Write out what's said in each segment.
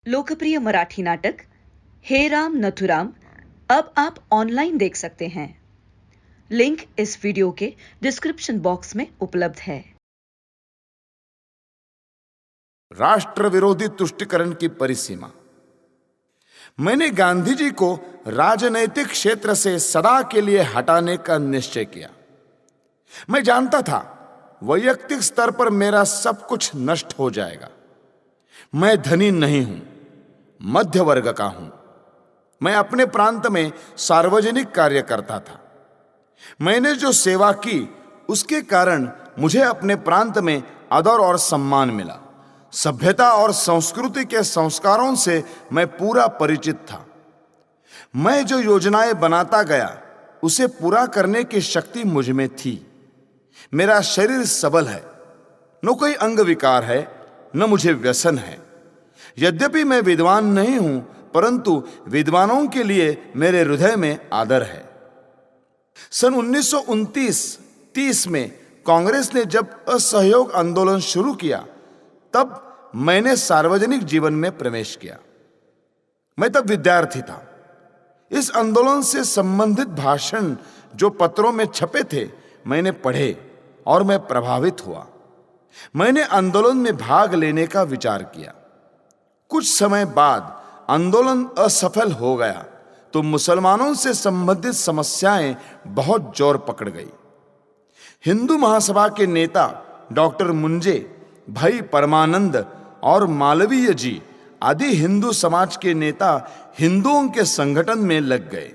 लोकप्रिय मराठी नाटक हे राम नथुराम अब आप ऑनलाइन देख सकते हैं। लिंक इस वीडियो के डिस्क्रिप्शन बॉक्स में उपलब्ध है। राष्ट्र विरोधी तुष्टीकरण की परिसीमा। मैंने गांधी जी को राजनैतिक क्षेत्र से सदा के लिए हटाने का निश्चय किया। मैं जानता था वैयक्तिक स्तर पर मेरा सब कुछ नष्ट हो जाएगा। मैं धनी नहीं हूं, मध्य वर्ग का हूं। मैं अपने प्रांत में सार्वजनिक कार्य करता था। मैंने जो सेवा की उसके कारण मुझे अपने प्रांत में आदर और सम्मान मिला। सभ्यता और संस्कृति के संस्कारों से मैं पूरा परिचित था। मैं जो योजनाएं बनाता गया उसे पूरा करने की शक्ति मुझ में थी। मेरा शरीर सबल है, न कोई अंग विकार है, न मुझे व्यसन है। यद्यपि मैं विद्वान नहीं हूं, परंतु विद्वानों के लिए मेरे हृदय में आदर है। सन 1929-30 में कांग्रेस ने जब असहयोग आंदोलन शुरू किया, तब मैंने सार्वजनिक जीवन में प्रवेश किया। मैं तब विद्यार्थी था। इस आंदोलन से संबंधित भाषण जो पत्रों में छपे थे मैंने पढ़े और मैं प्रभावित हुआ। मैंने आंदोलन में भाग लेने का विचार किया। कुछ समय बाद आंदोलन असफल हो गया तो मुसलमानों से संबंधित समस्याएं बहुत जोर पकड़ गई। हिंदू महासभा के नेता डॉक्टर मुंजे, भाई परमानंद और मालवीय जी आदि हिंदू समाज के नेता हिंदुओं के संगठन में लग गए।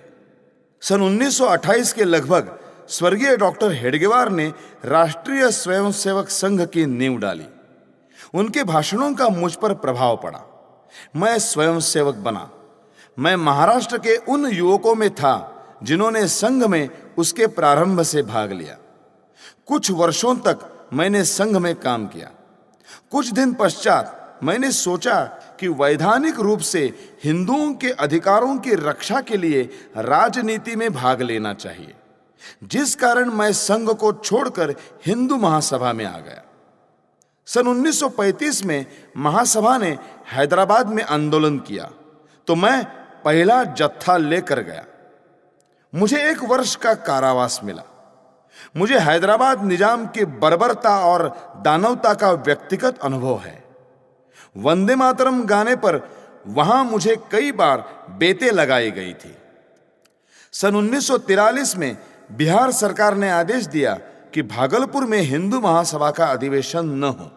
सन 1928 के लगभग स्वर्गीय डॉक्टर हेडगेवार ने राष्ट्रीय स्वयंसेवक संघ की नींव डाली। उनके भाषणों का मुझ पर प्रभाव पड़ा। मैं स्वयंसेवक बना। मैं महाराष्ट्र के उन युवकों में था जिन्होंने संघ में उसके प्रारंभ से भाग लिया। कुछ वर्षों तक मैंने संघ में काम किया। कुछ दिन पश्चात मैंने सोचा कि वैधानिक रूप से हिंदुओं के अधिकारों की रक्षा के लिए राजनीति में भाग लेना चाहिए, जिस कारण मैं संघ को छोड़कर हिंदू महासभा में आ गया। सन 1935 में महासभा ने हैदराबाद में आंदोलन किया तो मैं पहला जत्था लेकर गया। मुझे 1 वर्ष का कारावास मिला। मुझे हैदराबाद निजाम की बर्बरता और दानवता का व्यक्तिगत अनुभव है। वंदे मातरम गाने पर वहां मुझे कई बार बेते लगाई गई थी। सन 1943 में बिहार सरकार ने आदेश दिया कि भागलपुर में हिंदू महासभा का अधिवेशन न हो।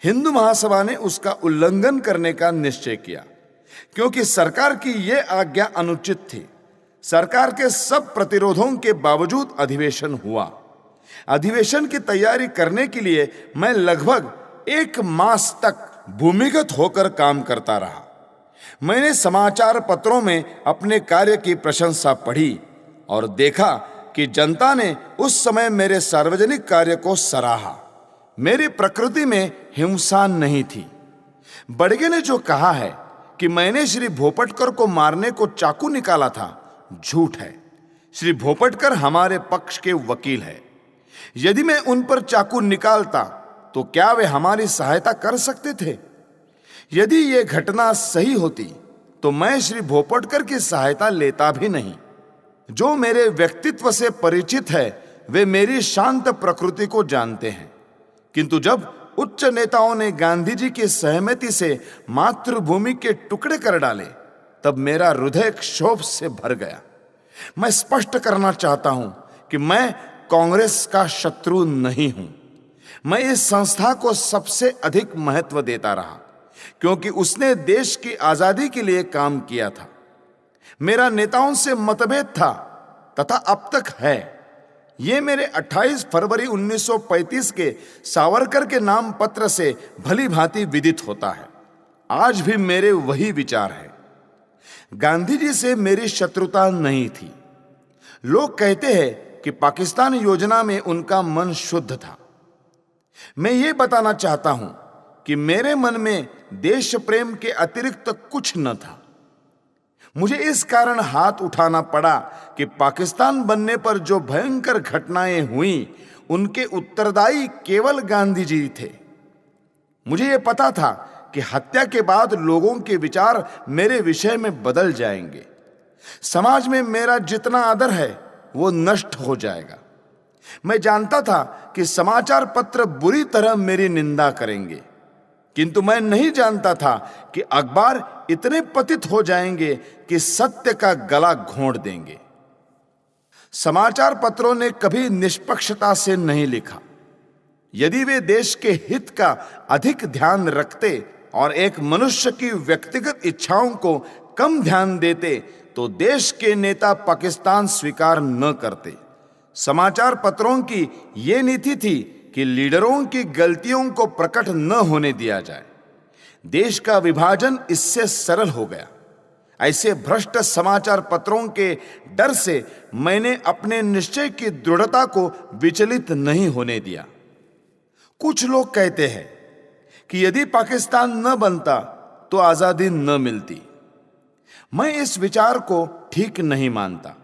हिंदू महासभा ने उसका उल्लंघन करने का निश्चय किया क्योंकि सरकार की यह आज्ञा अनुचित थी। सरकार के सब प्रतिरोधों के बावजूद अधिवेशन हुआ। अधिवेशन की तैयारी करने के लिए मैं लगभग 1 मास तक भूमिगत होकर काम करता रहा। मैंने समाचार पत्रों में अपने कार्य की प्रशंसा पढ़ी और देखा कि जनता ने उस समय मेरे सार्वजनिक कार्य को सराहा। मेरी प्रकृति में हिंसा नहीं थी। बड़गे ने जो कहा है कि मैंने श्री भोपटकर को मारने को चाकू निकाला था, झूठ है। श्री भोपटकर हमारे पक्ष के वकील है। यदि मैं उन पर चाकू निकालता तो क्या वे हमारी सहायता कर सकते थे? यदि यह घटना सही होती तो मैं श्री भोपटकर की सहायता लेता भी नहीं। जो मेरे व्यक्तित्व से परिचित है वे मेरी शांत प्रकृति को जानते हैं, किंतु जब उच्च नेताओं ने गांधी जी की सहमति से मातृभूमि के टुकड़े कर डाले तब मेरा हृदय क्षोभ से भर गया। मैं स्पष्ट करना चाहता हूं कि मैं कांग्रेस का शत्रु नहीं हूं। मैं इस संस्था को सबसे अधिक महत्व देता रहा क्योंकि उसने देश की आजादी के लिए काम किया था। मेरा नेताओं से मतभेद था तथा अब तक है। यह मेरे 28 फरवरी 1935 के सावरकर के नाम पत्र से भली भांति विदित होता है। आज भी मेरे वही विचार है। गांधी जी से मेरी शत्रुता नहीं थी। लोग कहते हैं कि पाकिस्तान योजना में उनका मन शुद्ध था। मैं ये बताना चाहता हूं कि मेरे मन में देश प्रेम के अतिरिक्त कुछ न था। मुझे इस कारण हाथ उठाना पड़ा कि पाकिस्तान बनने पर जो भयंकर घटनाएं हुई उनके उत्तरदायी केवल गांधी जी थे। मुझे यह पता था कि हत्या के बाद लोगों के विचार मेरे विषय में बदल जाएंगे। समाज में मेरा जितना आदर है वो नष्ट हो जाएगा। मैं जानता था कि समाचार पत्र बुरी तरह मेरी निंदा करेंगे, किंतु मैं नहीं जानता था कि अखबार इतने पतित हो जाएंगे कि सत्य का गला घोंट देंगे। समाचार पत्रों ने कभी निष्पक्षता से नहीं लिखा। यदि वे देश के हित का अधिक ध्यान रखते और एक मनुष्य की व्यक्तिगत इच्छाओं को कम ध्यान देते तो देश के नेता पाकिस्तान स्वीकार न करते। समाचार पत्रों की यह नीति थी कि लीडरों की गलतियों को प्रकट न होने दिया जाए। देश का विभाजन इससे सरल हो गया। ऐसे भ्रष्ट समाचार पत्रों के डर से मैंने अपने निश्चय की दृढ़ता को विचलित नहीं होने दिया। कुछ लोग कहते हैं कि यदि पाकिस्तान न बनता तो आजादी न मिलती। मैं इस विचार को ठीक नहीं मानता।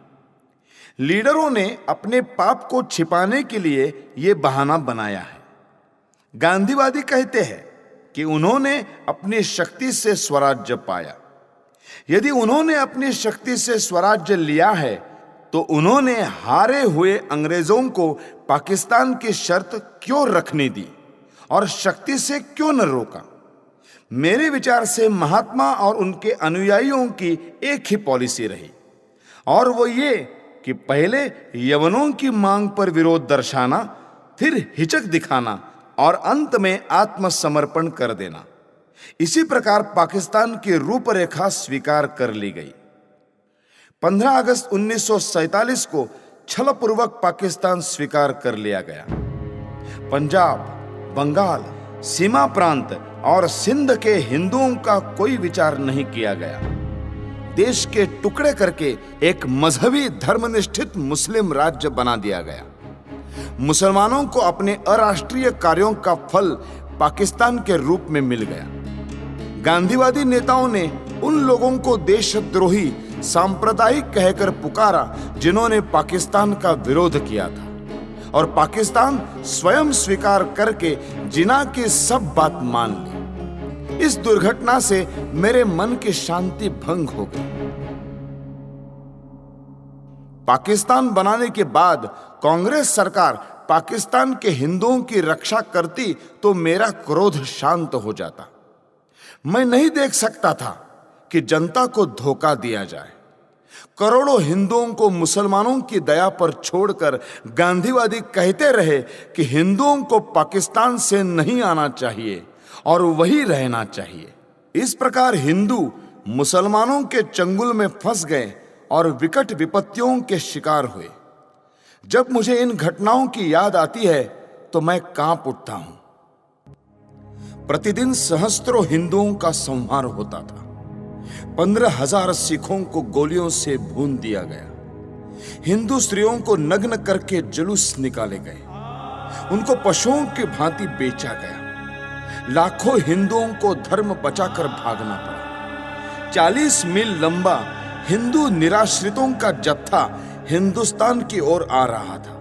लीडरों ने अपने पाप को छिपाने के लिए यह बहाना बनाया है। गांधीवादी कहते हैं कि उन्होंने अपनी शक्ति से स्वराज्य पाया। यदि उन्होंने अपनी शक्ति से स्वराज्य लिया है तो उन्होंने हारे हुए अंग्रेजों को पाकिस्तान की शर्त क्यों रखने दी और शक्ति से क्यों न रोका? मेरे विचार से महात्मा और उनके अनुयायियों की एक ही पॉलिसी रही, और वो ये कि पहले यवनों की मांग पर विरोध दर्शाना, फिर हिचक दिखाना और अंत में आत्मसमर्पण कर देना। इसी प्रकार पाकिस्तान की रूपरेखा स्वीकार कर ली गई। 15 अगस्त 1947 को छलपूर्वक पाकिस्तान स्वीकार कर लिया गया। पंजाब, बंगाल, सीमा प्रांत और सिंध के हिंदुओं का कोई विचार नहीं किया गया। देश के टुकड़े करके एक मजहबी धर्मनिष्ठित मुस्लिम राज्य बना दिया गया। मुसलमानों को अपने अराष्ट्रीय कार्यों का फल पाकिस्तान के रूप में मिल गया। गांधीवादी नेताओं ने उन लोगों को देशद्रोही सांप्रदायिक कहकर पुकारा जिन्होंने पाकिस्तान का विरोध किया था, और पाकिस्तान स्वयं स्वीकार करके जिन्ना की सब बात मान ली। इस दुर्घटना से मेरे मन की शांति भंग हो गई। पाकिस्तान बनाने के बाद कांग्रेस सरकार पाकिस्तान के हिंदुओं की रक्षा करती तो मेरा क्रोध शांत हो जाता। मैं नहीं देख सकता था कि जनता को धोखा दिया जाए। करोड़ों हिंदुओं को मुसलमानों की दया पर छोड़कर गांधीवादी कहते रहे कि हिंदुओं को पाकिस्तान से नहीं आना चाहिए और वही रहना चाहिए। इस प्रकार हिंदू मुसलमानों के चंगुल में फंस गए और विकट विपत्तियों के शिकार हुए। जब मुझे इन घटनाओं की याद आती है तो मैं कांप उठता हूं। प्रतिदिन सहस्त्रों हिंदुओं का संहार होता था। 15,000 सिखों को गोलियों से भून दिया गया। हिंदू स्त्रियों को नग्न करके जुलूस निकाले गए। उनको पशुओं की भांति बेचा गया। लाखों हिंदुओं को धर्म बचाकर भागना पड़ा। 40 मील लंबा हिंदू निराश्रितों का जत्था हिंदुस्तान की ओर आ रहा था।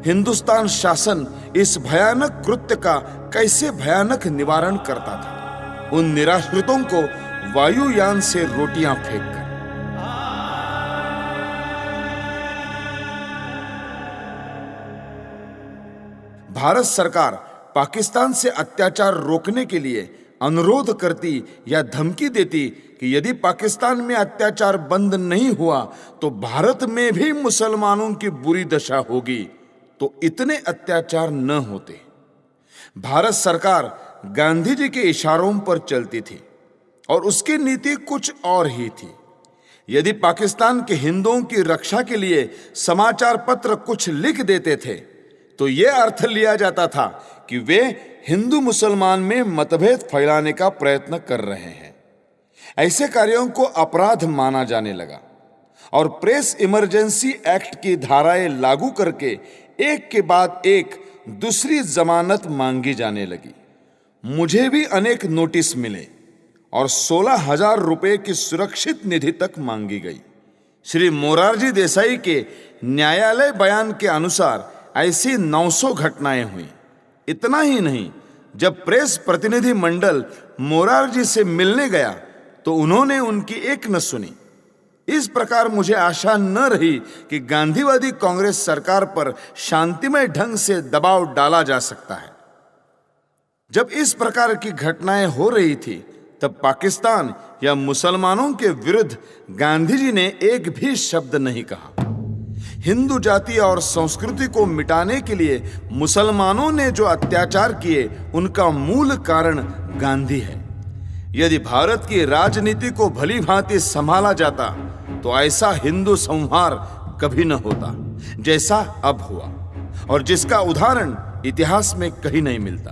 हिंदुस्तान शासन इस भयानक कृत्य का कैसे भयानक निवारण करता था, उन निराश्रितों को वायुयान से रोटियां फेंककर। भारत सरकार पाकिस्तान से अत्याचार रोकने के लिए अनुरोध करती या धमकी देती कि यदि पाकिस्तान में अत्याचार बंद नहीं हुआ तो भारत में भी मुसलमानों की बुरी दशा होगी, तो इतने अत्याचार न होते। भारत सरकार गांधी जी के इशारों पर चलती थी और उसकी नीति कुछ और ही थी। यदि पाकिस्तान के हिंदुओं की रक्षा के लिए समाचार पत्र कुछ लिख देते थे तो यह अर्थ लिया जाता था कि वे हिंदू मुसलमान में मतभेद फैलाने का प्रयत्न कर रहे हैं। ऐसे कार्यों को अपराध माना जाने लगा और प्रेस इमरजेंसी एक्ट की धाराएं लागू करके एक के बाद एक दूसरी जमानत मांगी जाने लगी। मुझे भी अनेक नोटिस मिले और 16,000 रुपए की सुरक्षित निधि तक मांगी गई। श्री मोरारजी देसाई के न्यायालय बयान के अनुसार ऐसी 900 घटनाएं हुई। इतना ही नहीं, जब प्रेस प्रतिनिधि मंडल मोरारजी से मिलने गया तो उन्होंने उनकी एक न सुनी। इस प्रकार मुझे आशा न रही कि गांधीवादी कांग्रेस सरकार पर शांतिमय ढंग से दबाव डाला जा सकता है। जब इस प्रकार की घटनाएं हो रही थी तब पाकिस्तान या मुसलमानों के विरुद्ध गांधी जी ने एक भी शब्द नहीं कहा। हिंदू जाति और संस्कृति को मिटाने के लिए मुसलमानों ने जो अत्याचार किए उनका मूल कारण गांधी है। यदि भारत की राजनीति को भली भांति संभाला जाता तो ऐसा हिंदू संहार कभी न होता जैसा अब हुआ, और जिसका उदाहरण इतिहास में कहीं नहीं मिलता।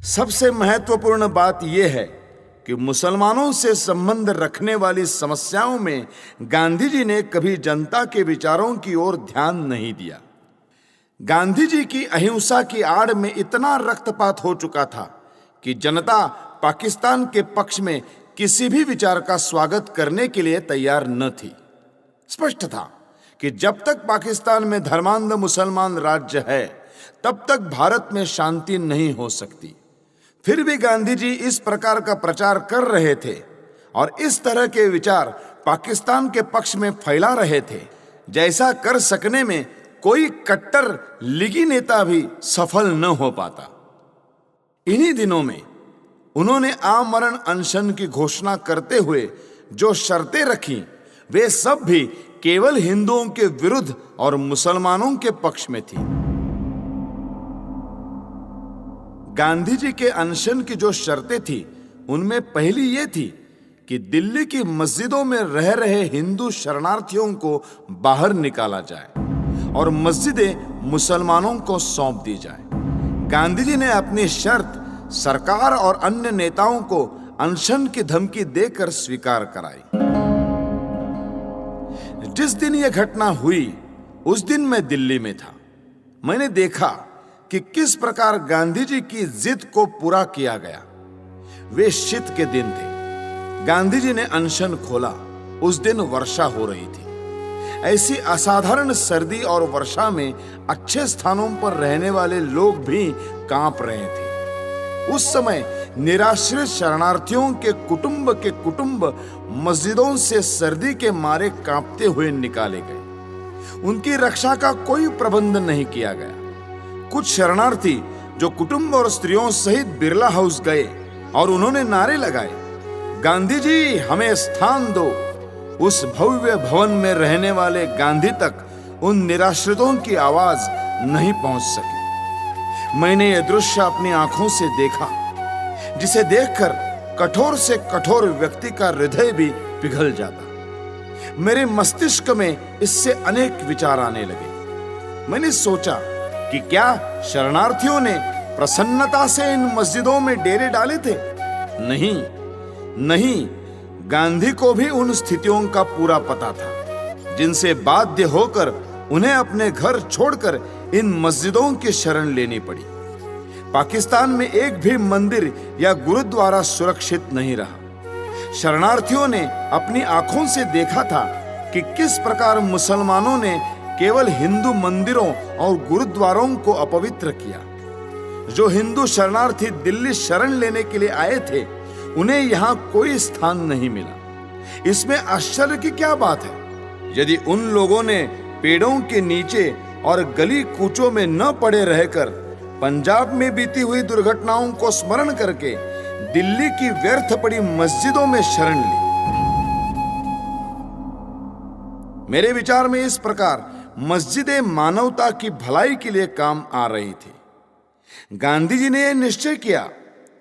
सबसे महत्वपूर्ण बात यह है कि मुसलमानों से संबंध रखने वाली समस्याओं में गांधी जी ने कभी जनता के विचारों की ओर ध्यान नहीं दिया। गांधी जी की अहिंसा की आड़ में इतना रक्तपात हो चुका था कि जनता पाकिस्तान के पक्ष में किसी भी विचार का स्वागत करने के लिए तैयार न थी। स्पष्ट था कि जब तक पाकिस्तान में धर्मांध मुसलमान राज्य है तब तक भारत में शांति नहीं हो सकती। फिर भी गांधी जी इस प्रकार का प्रचार कर रहे थे और इस तरह के विचार पाकिस्तान के पक्ष में फैला रहे थे जैसा कर सकने में कोई कट्टर लीगी नेता भी सफल न हो पाता। इन्हीं दिनों में उन्होंने आमरण अनशन की घोषणा करते हुए जो शर्तें रखी वे सब भी केवल हिंदुओं के विरुद्ध और मुसलमानों के पक्ष में थी। गांधी जी के अनशन की जो शर्तें थी उनमें पहली ये थी कि दिल्ली की मस्जिदों में रह रहे हिंदू शरणार्थियों को बाहर निकाला जाए और मस्जिदें मुसलमानों को सौंप दी जाए। गांधी जी ने अपनी शर्त सरकार और अन्य नेताओं को अनशन की धमकी देकर स्वीकार कराई। जिस दिन यह घटना हुई उस दिन मैं दिल्ली में था। मैंने देखा कि किस प्रकार गांधी जी की जिद को पूरा किया गया। वे शीत के दिन थे। गांधी जी ने अनशन खोला। उस दिन वर्षा हो रही थी। ऐसी असाधारण सर्दी और वर्षा में अच्छे स्थानों पर रहने वाले लोग भी कांप रहे थे। उस समय निराश्रित शरणार्थियों के कुटुंब मस्जिदों से सर्दी के मारे कांपते हुए निकाले गए। उनकी रक्षा का कोई प्रबंध नहीं किया गया। कुछ शरणार्थी जो कुटुंब और स्त्रियों सहित बिरला हाउस गए और उन्होंने नारे लगाए, गांधी जी हमें स्थान दो। उस भव्य भवन में रहने वाले गांधी तक उन निराश्रितों की आवाज नहीं पहुंच सकी। मैंने यह दृश्य अपनी आंखों से देखा जिसे देखकर कठोर से कठोर व्यक्ति का हृदय भी पिघल जाता। मेरे मस्तिष्क में इससे अनेक विचार आने लगे। मैंने सोचा कि क्या शरणार्थियों ने प्रसन्नता से इन मस्जिदों में डेरे डाले थे? नहीं, गांधी को भी उन स्थितियों का पूरा पता था जिनसे बाध्य होकर उन्हें अपने घर छोड़कर इन मस्जिदों की शरण लेनी पड़ी। पाकिस्तान में एक भी मंदिर या गुरुद्वारा सुरक्षित नहीं रहा। शरणार्थियों ने अपनी आंखों से देखा था कि किस प्रकार मुसलमानों ने केवल हिंदू मंदिरों और गुरुद्वारों को अपवित्र किया। जो हिंदू शरणार्थी दिल्ली शरण लेने के लिए आए थे उन्हें यहाँ कोई स्थान नहीं मिला। इसमें आश्चर्य की क्या बात है? यदि उन लोगों ने पेड़ों के नीचे और गली कूचों में न पड़े रहकर पंजाब में बीती हुई दुर्घटनाओं को स्मरण करके दिल्ली की व्यर्थ पड़ी मस्जिदों में शरण ली। मेरे विचार में इस प्रकार मस्जिदें मानवता की भलाई के लिए काम आ रही थी। गांधी जी ने यह निश्चय किया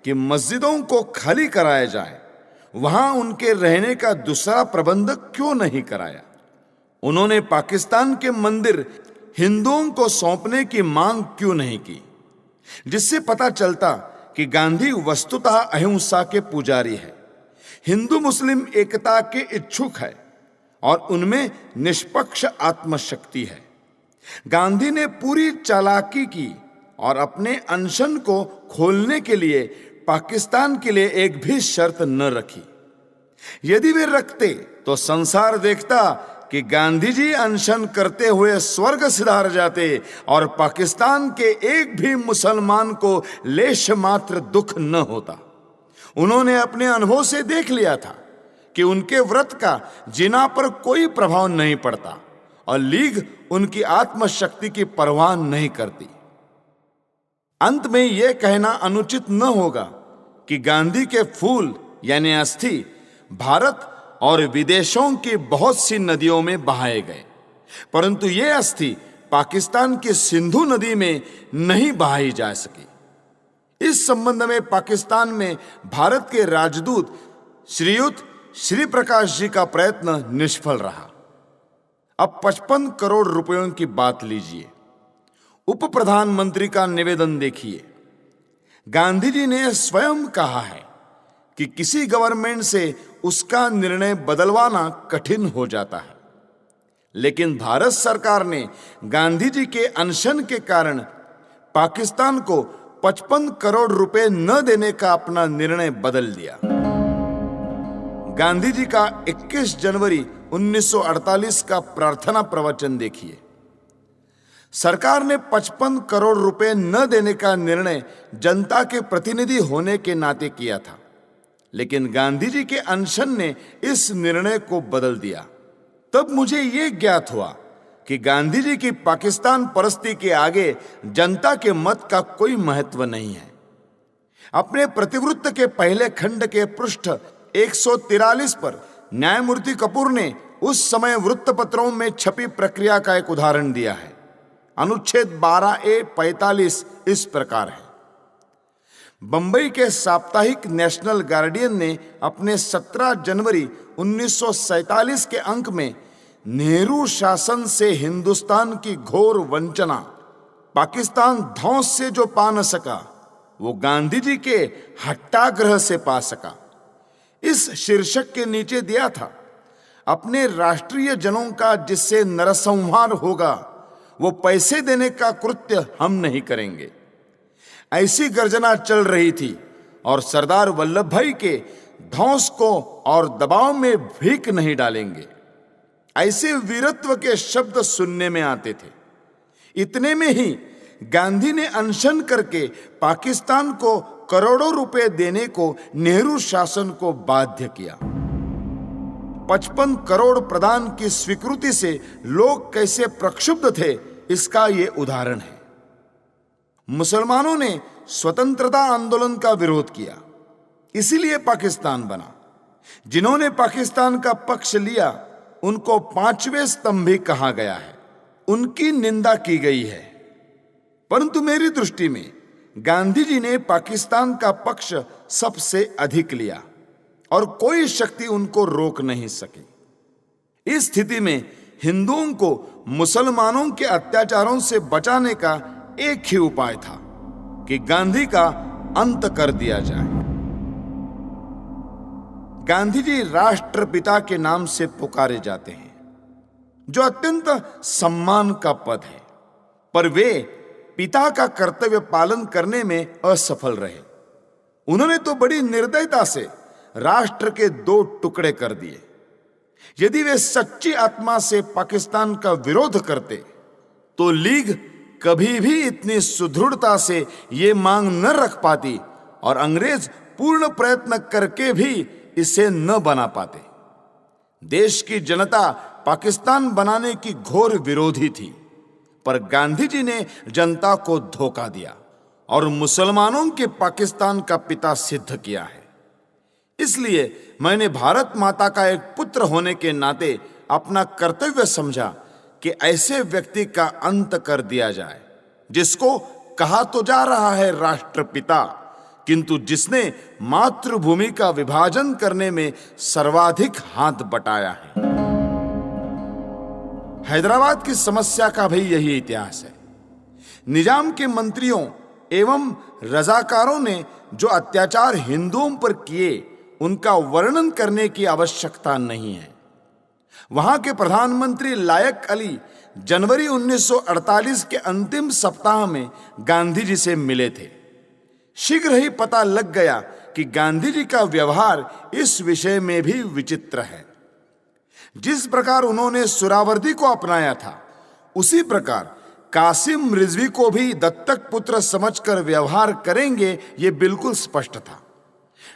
कि मस्जिदों को खाली कराया जाए। वहां उनके रहने का दूसरा प्रबंध क्यों नहीं कराया? उन्होंने पाकिस्तान के मंदिर हिंदुओं को सौंपने की मांग क्यों नहीं की? जिससे पता चलता कि गांधी वस्तुतः अहिंसा के पुजारी है, हिंदू मुस्लिम एकता के इच्छुक है और उनमें निष्पक्ष आत्मशक्ति है। गांधी ने पूरी चालाकी की और अपने अनशन को खोलने के लिए पाकिस्तान के लिए एक भी शर्त न रखी। यदि वे रखते तो संसार देखता कि गांधी जी अनशन करते हुए स्वर्ग सिधार जाते और पाकिस्तान के एक भी मुसलमान को लेश मात्र दुख न होता। उन्होंने अपने अनुभव से देख लिया था कि उनके व्रत का जिना पर कोई प्रभाव नहीं पड़ता और लीग उनकी आत्मशक्ति की परवाह नहीं करती। अंत में यह कहना अनुचित न होगा कि गांधी के फूल यानी अस्थि भारत और विदेशों की बहुत सी नदियों में बहाए गए, परंतु यह अस्थि पाकिस्तान की सिंधु नदी में नहीं बहाई जा सकी। इस संबंध में पाकिस्तान में भारत के राजदूत श्रीयुत श्री प्रकाश जी का प्रयत्न निष्फल रहा। अब 55 करोड़ रुपयों की बात लीजिए। उप प्रधानमंत्री का निवेदन देखिए। गांधी जी ने स्वयं कहा है कि किसी गवर्नमेंट से उसका निर्णय बदलवाना कठिन हो जाता है, लेकिन भारत सरकार ने गांधी जी के अनशन के कारण पाकिस्तान को 55 करोड़ रुपए न देने का अपना निर्णय बदल दिया। गांधी जी का 21 जनवरी 1948 का प्रार्थना प्रवचन देखिए। सरकार ने 55 करोड़ रुपए न देने का निर्णय जनता के प्रतिनिधि होने के नाते किया था, लेकिन गांधी जी के अनशन ने इस निर्णय को बदल दिया। तब मुझे यह ज्ञात हुआ कि गांधी जी की पाकिस्तान परस्ती के आगे जनता के मत का कोई महत्व नहीं है। अपने प्रतिवृत्त के पहले खंड के पृष्ठ 143 पर न्यायमूर्ति कपूर ने उस समय वृत्तपत्रों में छपी प्रक्रिया का एक उदाहरण दिया है। अनुच्छेद 12A-45 इस प्रकार है। बंबई के साप्ताहिक नेशनल गार्डियन ने अपने 17 जनवरी 1947 के अंक में नेहरू शासन से हिंदुस्तान की घोर वंचना, पाकिस्तान धौंस से जो पा न सका वो गांधी जी के हट्टाग्रह से पा सका, इस शीर्षक के नीचे दिया था, अपने राष्ट्रीय जनों का जिससे नरसंहार होगा वो पैसे देने का कृत्य हम नहीं करेंगे। ऐसी गर्जना चल रही थी और सरदार वल्लभ भाई के धौंस को और दबाव में भीख नहीं डालेंगे, ऐसे वीरत्व के शब्द सुनने में आते थे। इतने में ही गांधी ने अनशन करके पाकिस्तान को करोड़ों रुपए देने को नेहरू शासन को बाध्य किया। 55 करोड़ प्रदान की स्वीकृति से लोग कैसे प्रक्षुब्ध थे, इसका यह उदाहरण है। मुसलमानों ने स्वतंत्रता आंदोलन का विरोध किया, इसीलिए पाकिस्तान बना। जिन्होंने पाकिस्तान का पक्ष लिया उनको पांचवें स्तंभी कहा गया है, उनकी निंदा की गई है। परंतु मेरी दृष्टि में गांधी जी ने पाकिस्तान का पक्ष सबसे अधिक लिया और कोई शक्ति उनको रोक नहीं सकी। इस स्थिति में हिंदुओं को मुसलमानों के अत्याचारों से बचाने का एक ही उपाय था कि गांधी का अंत कर दिया जाए। गांधी जी राष्ट्रपिता के नाम से पुकारे जाते हैं, जो अत्यंत सम्मान का पद है, पर वे पिता का कर्तव्य पालन करने में असफल रहे। उन्होंने तो बड़ी निर्दयता से राष्ट्र के 2 टुकड़े कर दिए। यदि वे सच्ची आत्मा से पाकिस्तान का विरोध करते तो लीग कभी भी इतनी सुदृढ़ता से ये मांग न रख पाती और अंग्रेज पूर्ण प्रयत्न करके भी इसे न बना पाते। देश की जनता पाकिस्तान बनाने की घोर विरोधी थी, पर गांधी जी ने जनता को धोखा दिया और मुसलमानों के पाकिस्तान का पिता सिद्ध किया है। इसलिए मैंने भारत माता का एक पुत्र होने के नाते अपना कर्तव्य समझा कि ऐसे व्यक्ति का अंत कर दिया जाए, जिसको कहा तो जा रहा है राष्ट्रपिता, किंतु जिसने मातृभूमि का विभाजन करने में सर्वाधिक हाथ बटाया है। हैदराबाद की समस्या का भी यही इतिहास है। निजाम के मंत्रियों एवं रजाकारों ने जो अत्याचार हिंदुओं पर किए, उनका वर्णन करने की आवश्यकता नहीं है। वहां के प्रधानमंत्री लायक अली जनवरी 1948 के अंतिम सप्ताह में गांधी जी से मिले थे। शीघ्र ही पता लग गया कि गांधी जी का व्यवहार इस विषय में भी विचित्र है। जिस प्रकार उन्होंने सुहरावर्दी को अपनाया था, उसी प्रकार कासिम रिजवी को भी दत्तक पुत्र समझकर व्यवहार करेंगे, ये बिल्कुल स्पष्ट था।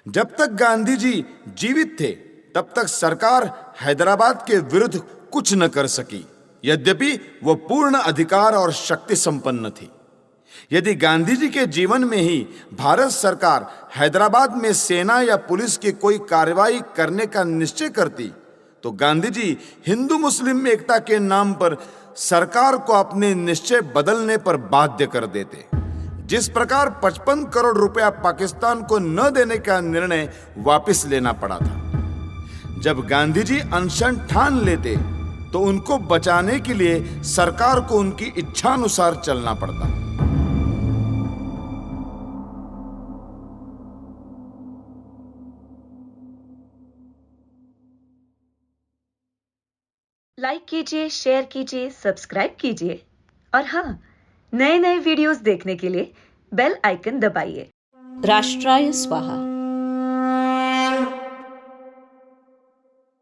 जब तक गांधी जी जीवित थे, तब तक सरकार हैदराबाद के विरुद्ध कुछ न कर सकी, यद्यपि वो पूर्ण अधिकार और शक्ति संपन्न थी। यदि गांधी जी के जीवन में ही भारत सरकार हैदराबाद में सेना या पुलिस की कोई कार्रवाई करने का निश्चय करती, तो गांधी जी हिंदू मुस्लिम एकता के नाम पर सरकार को अपने निश्चय बदलने पर बाध्य कर देते। जिस प्रकार 55 करोड़ रुपया पाकिस्तान को न देने का निर्णय वापस लेना पड़ा था। जब गांधी जी अनशन ठान लेते, तो उनको बचाने के लिए सरकार को उनकी इच्छानुसार चलना पड़ता। लाइक कीजिए, शेयर कीजिए, सब्सक्राइब कीजिए और हाँ, नए नए वीडियोस देखने के लिए बेल आइकन दबाइए। राष्ट्राय स्वाहा।